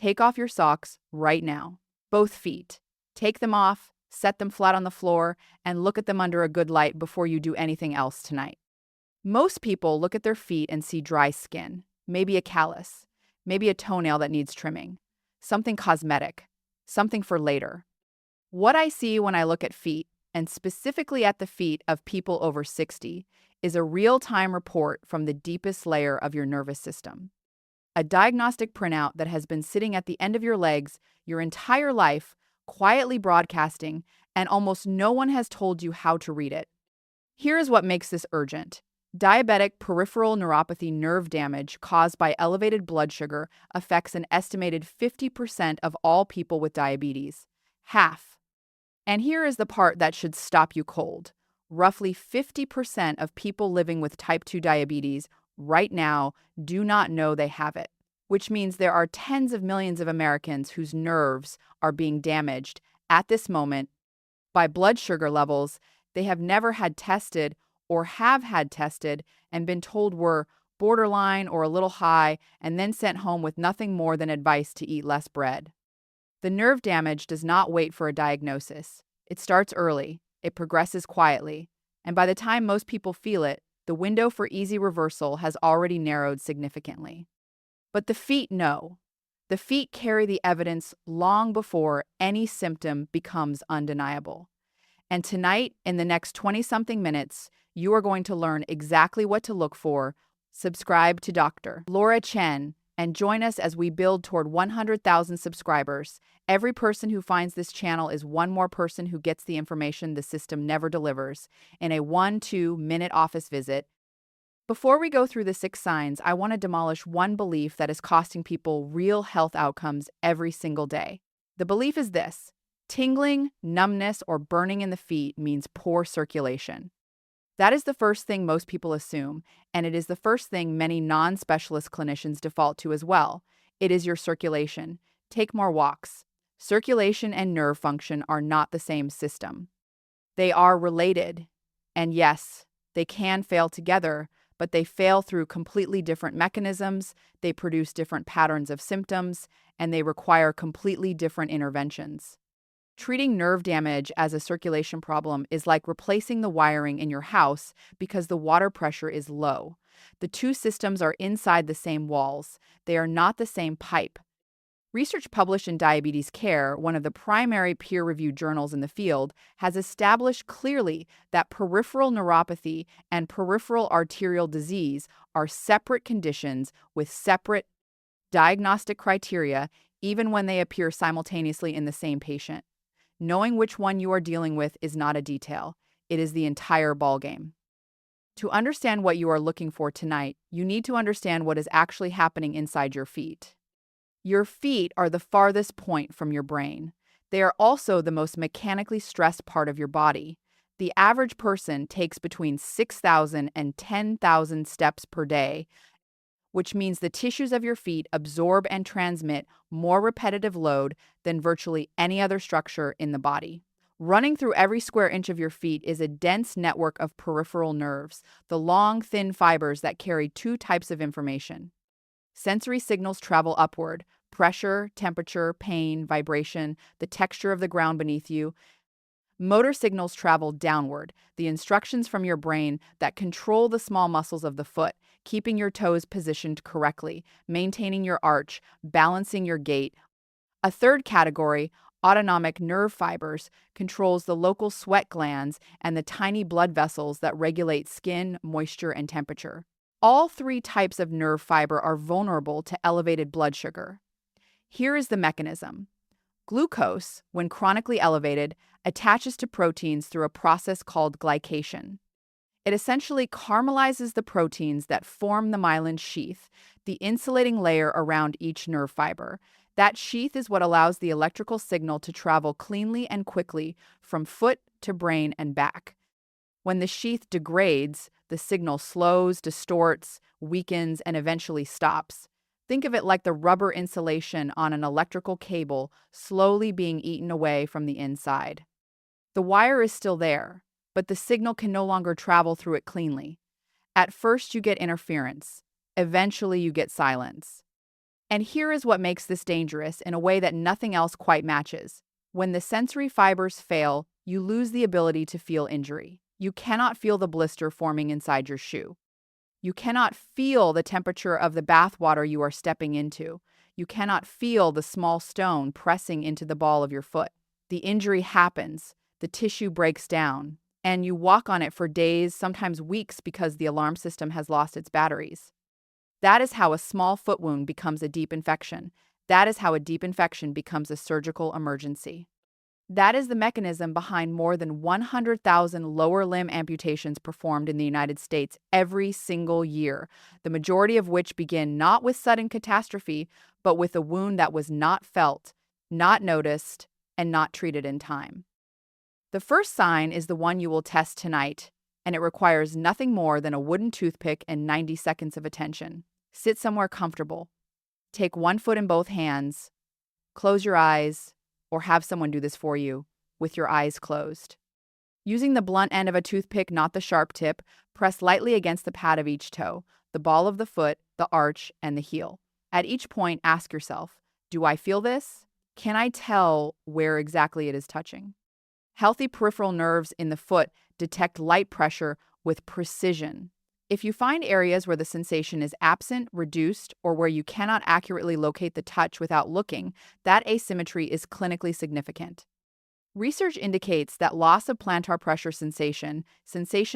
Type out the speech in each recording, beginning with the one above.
Take off your socks right now. Both feet. Take them off, set them flat on the floor, and look at them under a good light before you do anything else tonight. Most people look at their feet and see dry skin, maybe a callus, maybe a toenail that needs trimming, something cosmetic, something for later. What I see when I look at feet, and specifically at the feet of people over 60, is a real-time report from the deepest layer of your nervous system. A diagnostic printout that has been sitting at the end of your legs your entire life, quietly broadcasting, and almost no one has told you how to read it. Here is what makes this urgent. Diabetic peripheral neuropathy nerve damage caused by elevated blood sugar affects an estimated 50% of all people with diabetes. Half. And here is the part that should stop you cold. Roughly 50% of people living with type 2 diabetes right now do not know they have it, which means there are tens of millions of Americans whose nerves are being damaged at this moment by blood sugar levels they have never had tested or have had tested and been told were borderline or a little high, and then sent home with nothing more than advice to eat less bread. The nerve damage does not wait for a diagnosis. It starts early, it progresses quietly, and by the time most people feel it, the window for easy reversal has already narrowed significantly. But the feet know. The feet carry the evidence long before any symptom becomes undeniable. And tonight, in the next 20-something minutes, you are going to learn exactly what to look for. Subscribe to Dr. Laura Chen and join us as we build toward 100,000 subscribers. Every person who finds this channel is one more person who gets the information the system never delivers in a 1-2 minute office visit. Before we go through the 6 signs, I want to demolish one belief that is costing people real health outcomes every single day. The belief is this: tingling, numbness, or burning in the feet means poor circulation. That is the first thing most people assume, and it is the first thing many non-specialist clinicians default to as well. It is your circulation. Take more walks. Circulation and nerve function are not the same system. They are related, and yes, they can fail together, but they fail through completely different mechanisms, they produce different patterns of symptoms, and they require completely different interventions. Treating nerve damage as a circulation problem is like replacing the wiring in your house because the water pressure is low. The two systems are inside the same walls. They are not the same pipe. Research published in Diabetes Care, one of the primary peer-reviewed journals in the field, has established clearly that peripheral neuropathy and peripheral arterial disease are separate conditions with separate diagnostic criteria, even when they appear simultaneously in the same patient. Knowing which one you are dealing with is not a detail. It is the entire ballgame. To understand what you are looking for tonight, you need to understand what is actually happening inside your feet. Your feet are the farthest point from your brain. They are also the most mechanically stressed part of your body. The average person takes between 6,000 and 10,000 steps per day, which means the tissues of your feet absorb and transmit more repetitive load than virtually any other structure in the body. Running through every square inch of your feet is a dense network of peripheral nerves, the long, thin fibers that carry 2 types of information. Sensory signals travel upward: pressure, temperature, pain, vibration, the texture of the ground beneath you. Motor signals travel downward, the instructions from your brain that control the small muscles of the foot, keeping your toes positioned correctly, maintaining your arch, balancing your gait. A third category, autonomic nerve fibers, controls the local sweat glands and the tiny blood vessels that regulate skin, moisture, and temperature. All 3 types of nerve fiber are vulnerable to elevated blood sugar. Here is the mechanism. Glucose, when chronically elevated, attaches to proteins through a process called glycation. It essentially caramelizes the proteins that form the myelin sheath, the insulating layer around each nerve fiber. That sheath is what allows the electrical signal to travel cleanly and quickly from foot to brain and back. When the sheath degrades, the signal slows, distorts, weakens, and eventually stops. Think of it like the rubber insulation on an electrical cable slowly being eaten away from the inside. The wire is still there, but the signal can no longer travel through it cleanly. At first you get interference. Eventually you get silence. And here is what makes this dangerous in a way that nothing else quite matches. When the sensory fibers fail, you lose the ability to feel injury. You cannot feel the blister forming inside your shoe. You cannot feel the temperature of the bath water you are stepping into. You cannot feel the small stone pressing into the ball of your foot. The injury happens, the tissue breaks down, and you walk on it for days, sometimes weeks, because the alarm system has lost its batteries. That is how a small foot wound becomes a deep infection. That is how a deep infection becomes a surgical emergency. That is the mechanism behind more than 100,000 lower limb amputations performed in the United States every single year, the majority of which begin not with sudden catastrophe, but with a wound that was not felt, not noticed, and not treated in time. The first sign is the one you will test tonight, and it requires nothing more than a wooden toothpick and 90 seconds of attention. Sit somewhere comfortable. Take one foot in both hands. Close your eyes, or have someone do this for you, with your eyes closed. Using the blunt end of a toothpick, not the sharp tip, press lightly against the pad of each toe, the ball of the foot, the arch, and the heel. At each point, ask yourself, do I feel this? Can I tell where exactly it is touching? Healthy peripheral nerves in the foot detect light pressure with precision. If you find areas where the sensation is absent, reduced, or where you cannot accurately locate the touch without looking, that asymmetry is clinically significant. Research indicates that loss of plantar pressure sensation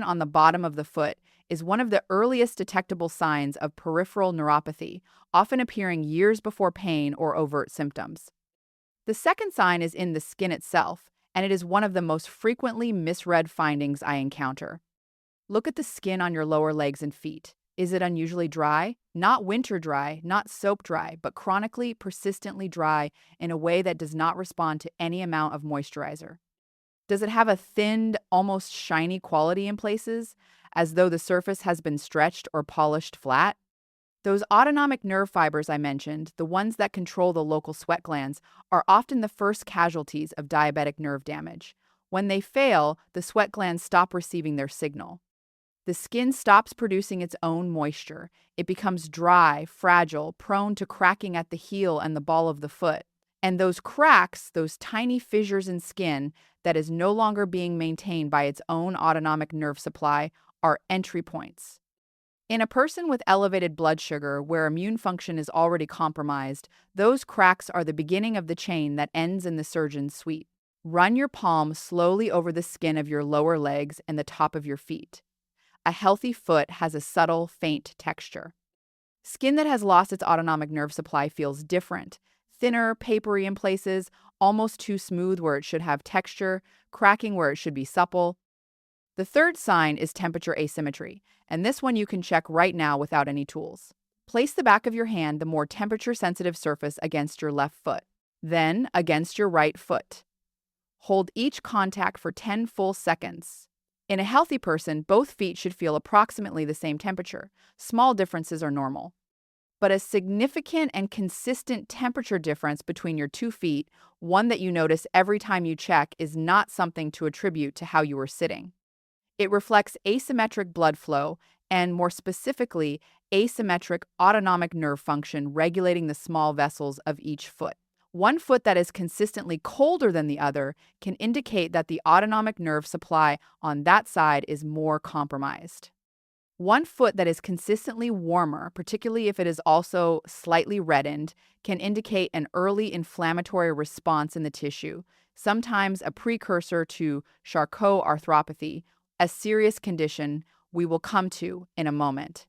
on the bottom of the foot, is one of the earliest detectable signs of peripheral neuropathy, often appearing years before pain or overt symptoms. The second sign is in the skin itself, and it is one of the most frequently misread findings I encounter. Look at the skin on your lower legs and feet. Is it unusually dry? Not winter dry, not soap dry, but chronically, persistently dry in a way that does not respond to any amount of moisturizer. Does it have a thinned, almost shiny quality in places, as though the surface has been stretched or polished flat? Those autonomic nerve fibers I mentioned, the ones that control the local sweat glands, are often the first casualties of diabetic nerve damage. When they fail, the sweat glands stop receiving their signal. The skin stops producing its own moisture. It becomes dry, fragile, prone to cracking at the heel and the ball of the foot. And those cracks, those tiny fissures in skin that is no longer being maintained by its own autonomic nerve supply, are entry points. In a person with elevated blood sugar, where immune function is already compromised, those cracks are the beginning of the chain that ends in the surgeon's suite. Run your palm slowly over the skin of your lower legs and the top of your feet. A healthy foot has a subtle, faint texture. Skin that has lost its autonomic nerve supply feels different, thinner, papery in places, almost too smooth where it should have texture, cracking where it should be supple. The third sign is temperature asymmetry, and this one you can check right now without any tools. Place the back of your hand, the more temperature-sensitive surface, against your left foot, then against your right foot. Hold each contact for 10 full seconds. In a healthy person, both feet should feel approximately the same temperature. Small differences are normal. But a significant and consistent temperature difference between your two feet, one that you notice every time you check, is not something to attribute to how you were sitting. It reflects asymmetric blood flow and, more specifically, asymmetric autonomic nerve function regulating the small vessels of each foot. One foot that is consistently colder than the other can indicate that the autonomic nerve supply on that side is more compromised. One foot that is consistently warmer, particularly if it is also slightly reddened, can indicate an early inflammatory response in the tissue, sometimes a precursor to Charcot arthropathy, a serious condition we will come to in a moment.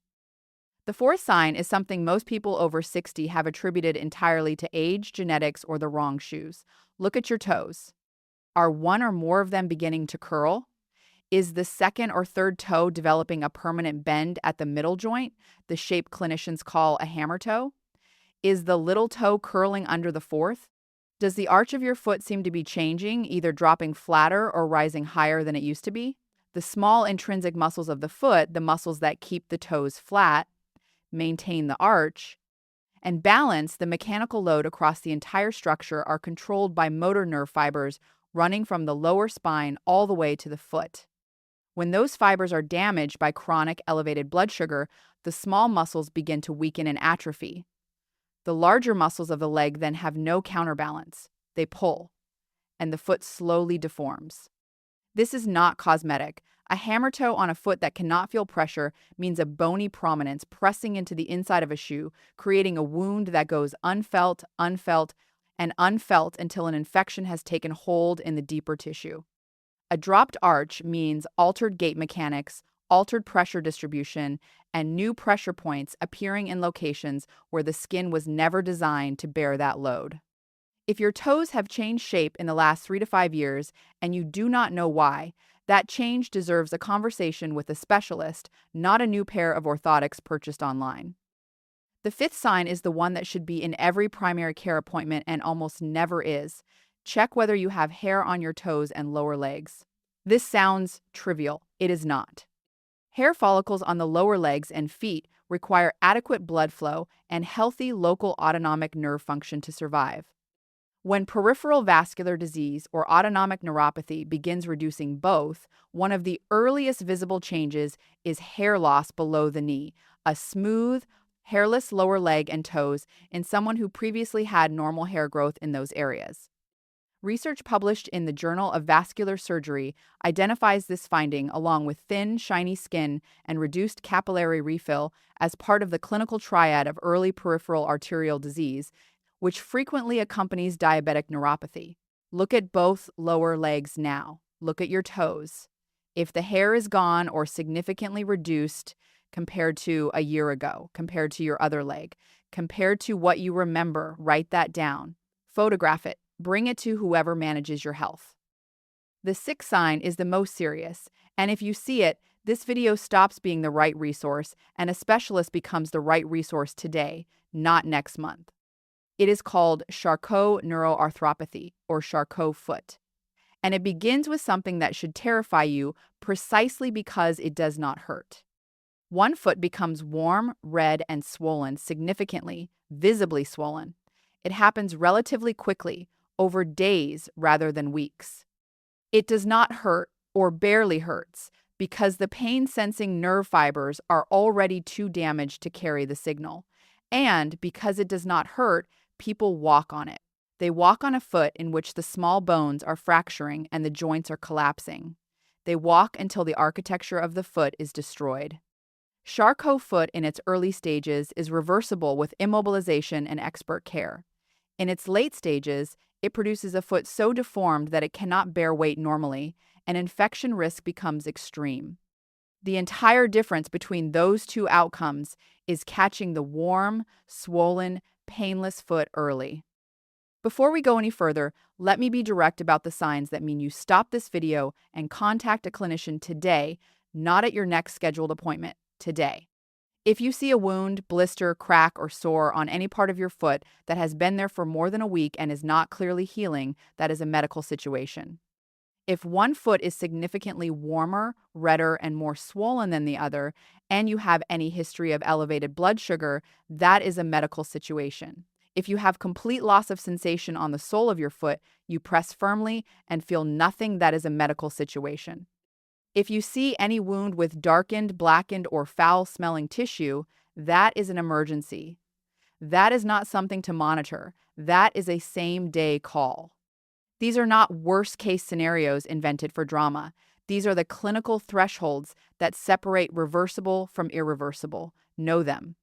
The fourth sign is something most people over 60 have attributed entirely to age, genetics, or the wrong shoes. Look at your toes. Are one or more of them beginning to curl? Is the second or third toe developing a permanent bend at the middle joint, the shape clinicians call a hammer toe? Is the little toe curling under the fourth? Does the arch of your foot seem to be changing, either dropping flatter or rising higher than it used to be? The small intrinsic muscles of the foot, the muscles that keep the toes flat, maintain the arch, and balance the mechanical load across the entire structure, are controlled by motor nerve fibers running from the lower spine all the way to the foot. When those fibers are damaged by chronic elevated blood sugar, the small muscles begin to weaken and atrophy. The larger muscles of the leg then have no counterbalance. They pull, and the foot slowly deforms. This is not cosmetic. A hammer toe on a foot that cannot feel pressure means a bony prominence pressing into the inside of a shoe, creating a wound that goes unfelt, and unfelt until an infection has taken hold in the deeper tissue. A dropped arch means altered gait mechanics, altered pressure distribution, and new pressure points appearing in locations where the skin was never designed to bear that load. If your toes have changed shape in the last 3 to 5 years and you do not know why, that change deserves a conversation with a specialist, not a new pair of orthotics purchased online. The fifth sign is the one that should be in every primary care appointment and almost never is. Check whether you have hair on your toes and lower legs. This sounds trivial. It is not. Hair follicles on the lower legs and feet require adequate blood flow and healthy local autonomic nerve function to survive. When peripheral vascular disease or autonomic neuropathy begins reducing both, one of the earliest visible changes is hair loss below the knee, a smooth, hairless lower leg and toes in someone who previously had normal hair growth in those areas. Research published in the Journal of Vascular Surgery identifies this finding along with thin, shiny skin and reduced capillary refill as part of the clinical triad of early peripheral arterial disease, which frequently accompanies diabetic neuropathy. Look at both lower legs now. Look at your toes. If the hair is gone or significantly reduced compared to a year ago, compared to your other leg, compared to what you remember, write that down. Photograph it. Bring it to whoever manages your health. The sixth sign is the most serious, and if you see it, this video stops being the right resource and a specialist becomes the right resource today, not next month. It is called Charcot neuroarthropathy, or Charcot foot. And it begins with something that should terrify you precisely because it does not hurt. One foot becomes warm, red, and swollen significantly, visibly swollen. It happens relatively quickly, over days rather than weeks. It does not hurt, or barely hurts, because the pain-sensing nerve fibers are already too damaged to carry the signal. And because it does not hurt, people walk on it. They walk on a foot in which the small bones are fracturing and the joints are collapsing. They walk until the architecture of the foot is destroyed. Charcot foot in its early stages is reversible with immobilization and expert care. In its late stages, it produces a foot so deformed that it cannot bear weight normally, and infection risk becomes extreme. The entire difference between those two outcomes is catching the warm, swollen, painless foot early. Before we go any further, let me be direct about the signs that mean you stop this video and contact a clinician today, not at your next scheduled appointment, today. If you see a wound, blister, crack, or sore on any part of your foot that has been there for more than a week and is not clearly healing, that is a medical situation. If one foot is significantly warmer, redder, and more swollen than the other, and you have any history of elevated blood sugar, that is a medical situation. If you have complete loss of sensation on the sole of your foot, you press firmly and feel nothing, that is a medical situation. If you see any wound with darkened, blackened, or foul-smelling tissue, that is an emergency. That is not something to monitor. That is a same-day call. These are not worst-case scenarios invented for drama. These are the clinical thresholds that separate reversible from irreversible. Know them.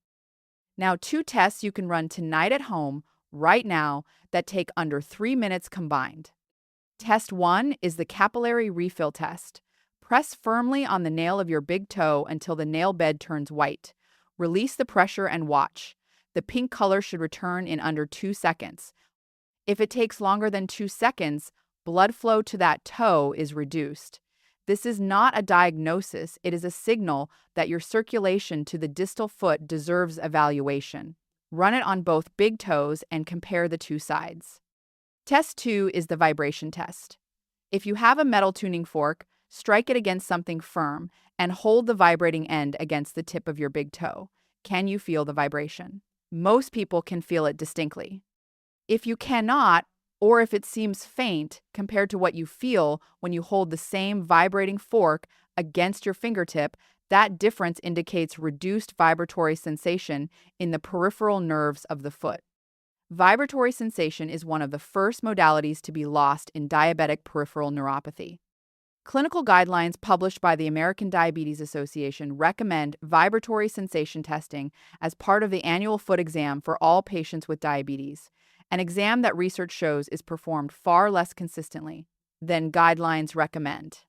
Now, 2 tests you can run tonight at home, right now, that take under 3 minutes combined. Test 1 is the capillary refill test. Press firmly on the nail of your big toe until the nail bed turns white. Release the pressure and watch. The pink color should return in under 2 seconds. If it takes longer than 2 seconds, blood flow to that toe is reduced. This is not a diagnosis, it is a signal that your circulation to the distal foot deserves evaluation. Run it on both big toes and compare the 2 sides. Test 2 is the vibration test. If you have a metal tuning fork, strike it against something firm and hold the vibrating end against the tip of your big toe. Can you feel the vibration? Most people can feel it distinctly. If you cannot, or if it seems faint compared to what you feel when you hold the same vibrating fork against your fingertip, that difference indicates reduced vibratory sensation in the peripheral nerves of the foot. Vibratory sensation is one of the first modalities to be lost in diabetic peripheral neuropathy. Clinical guidelines published by the American Diabetes Association recommend vibratory sensation testing as part of the annual foot exam for all patients with diabetes, an exam that research shows is performed far less consistently than guidelines recommend.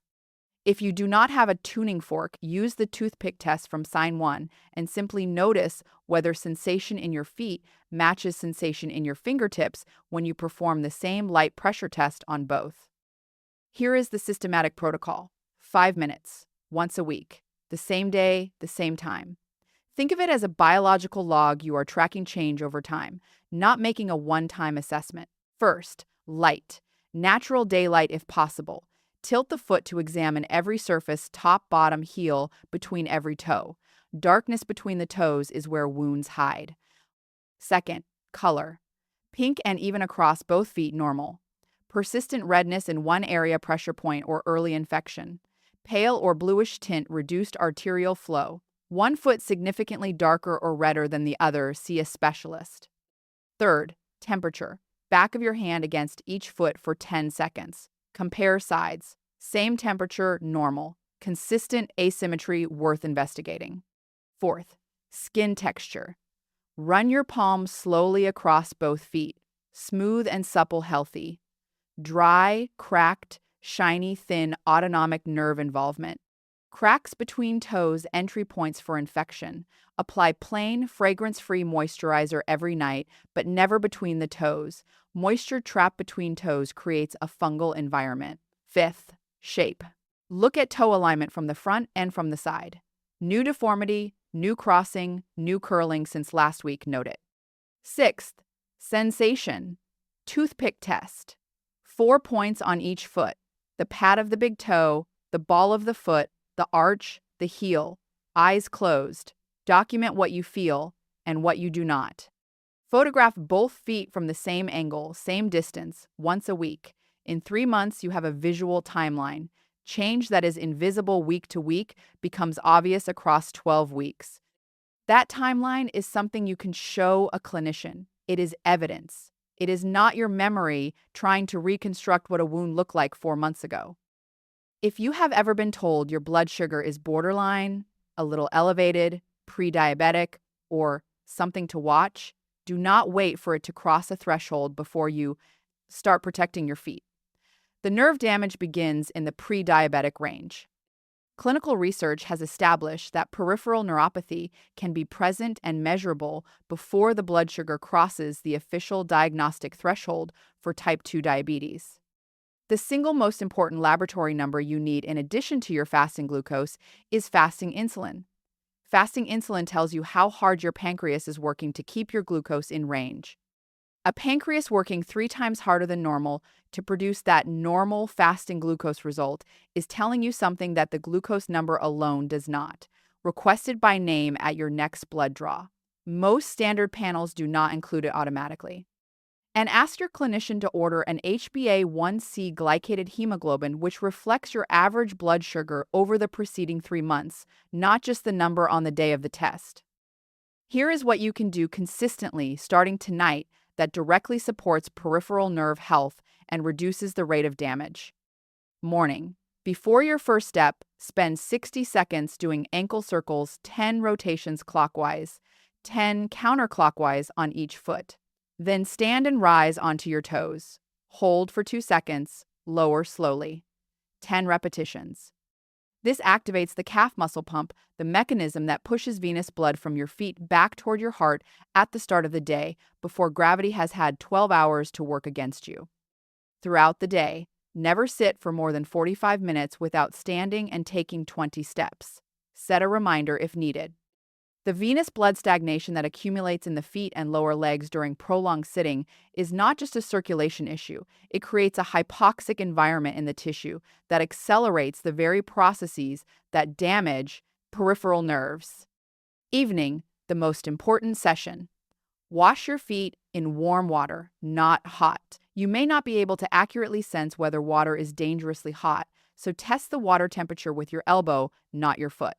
If you do not have a tuning fork, use the toothpick test from Sign 1 and simply notice whether sensation in your feet matches sensation in your fingertips when you perform the same light pressure test on both. Here is the systematic protocol. 5 minutes, once a week, the same day, the same time. Think of it as a biological log you are tracking change over time, not making a one-time assessment. First, light. Natural daylight if possible. Tilt the foot to examine every surface, top, bottom, heel, between every toe. Darkness between the toes is where wounds hide. Second, color. Pink and even across both feet normal. Persistent redness in one area pressure point or early infection. Pale or bluish tint reduced arterial flow. One foot significantly darker or redder than the other, see a specialist. Third, temperature. Back of your hand against each foot for 10 seconds. Compare sides. Same temperature, normal. Consistent asymmetry, worth investigating. Fourth, skin texture. Run your palm slowly across both feet. Smooth and supple, healthy. Dry, cracked, shiny, thin, autonomic nerve involvement. Cracks between toes, entry points for infection. Apply plain, fragrance-free moisturizer every night, but never between the toes. Moisture trapped between toes creates a fungal environment. Fifth, shape. Look at toe alignment from the front and from the side. New deformity, new crossing, new curling since last week, note it. Sixth, sensation. Toothpick test. 4 points on each foot. The pad of the big toe, the ball of the foot, the arch, the heel. Eyes closed. Document what you feel and what you do not. Photograph both feet from the same angle, same distance, once a week. In 3 months, you have a visual timeline. Change that is invisible week to week becomes obvious across 12 weeks. That timeline is something you can show a clinician. It is evidence. It is not your memory trying to reconstruct what a wound looked like 4 months ago. If you have ever been told your blood sugar is borderline, a little elevated, pre-diabetic, or something to watch, do not wait for it to cross a threshold before you start protecting your feet. The nerve damage begins in the pre-diabetic range. Clinical research has established that peripheral neuropathy can be present and measurable before the blood sugar crosses the official diagnostic threshold for type 2 diabetes. The single most important laboratory number you need in addition to your fasting glucose is fasting insulin. Fasting insulin tells you how hard your pancreas is working to keep your glucose in range. A pancreas working 3 times harder than normal to produce that normal fasting glucose result is telling you something that the glucose number alone does not, requested by name at your next blood draw. Most standard panels do not include it automatically. And ask your clinician to order an HbA1c glycated hemoglobin, which reflects your average blood sugar over the preceding 3 months, not just the number on the day of the test. Here is what you can do consistently starting tonight that directly supports peripheral nerve health and reduces the rate of damage. Morning. Before your first step, spend 60 seconds doing ankle circles, 10 rotations clockwise, 10 counterclockwise on each foot. Then stand and rise onto your toes. Hold for 2 seconds, lower slowly. 10 repetitions. This activates the calf muscle pump, the mechanism that pushes venous blood from your feet back toward your heart at the start of the day before gravity has had 12 hours to work against you. Throughout the day, never sit for more than 45 minutes without standing and taking 20 steps. Set a reminder if needed. The venous blood stagnation that accumulates in the feet and lower legs during prolonged sitting is not just a circulation issue. It creates a hypoxic environment in the tissue that accelerates the very processes that damage peripheral nerves. Evening, the most important session. Wash your feet in warm water, not hot. You may not be able to accurately sense whether water is dangerously hot, so test the water temperature with your elbow, not your foot.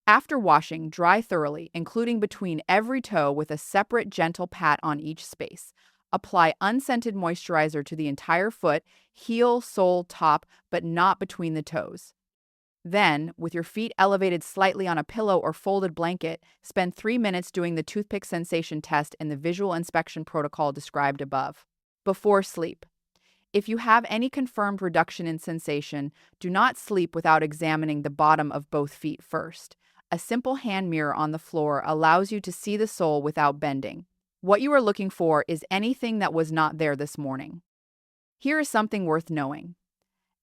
After washing, dry thoroughly, including between every toe with a separate gentle pat on each space. Apply unscented moisturizer to the entire foot, heel, sole, top, but not between the toes. Then, with your feet elevated slightly on a pillow or folded blanket, spend 3 minutes doing the toothpick sensation test in the visual inspection protocol described above. Before sleep. If you have any confirmed reduction in sensation, do not sleep without examining the bottom of both feet first. A simple hand mirror on the floor allows you to see the sole without bending. What you are looking for is anything that was not there this morning. Here is something worth knowing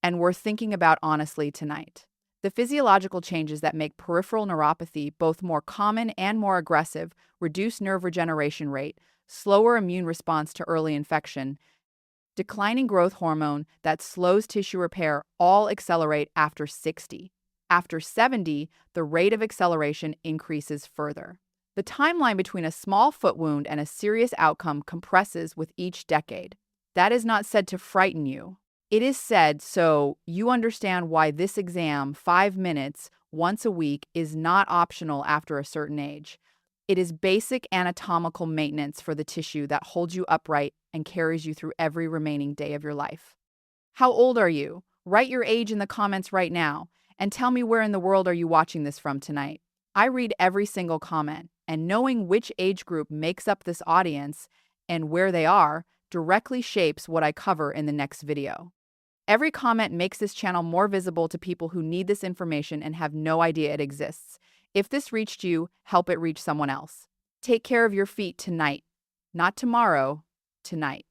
and worth thinking about honestly tonight. The physiological changes that make peripheral neuropathy both more common and more aggressive, reduced nerve regeneration rate, slower immune response to early infection, declining growth hormone that slows tissue repair all accelerate after 60. After 70, the rate of acceleration increases further. The timeline between a small foot wound and a serious outcome compresses with each decade. That is not said to frighten you. It is said so you understand why this exam, 5 minutes, once a week, is not optional after a certain age. It is basic anatomical maintenance for the tissue that holds you upright and carries you through every remaining day of your life. How old are you? Write your age in the comments right now, and tell me where in the world are you watching this from tonight. I read every single comment, and knowing which age group makes up this audience and where they are directly shapes what I cover in the next video. Every comment makes this channel more visible to people who need this information and have no idea it exists. If this reached you, help it reach someone else. Take care of your feet tonight. Not tomorrow, tonight.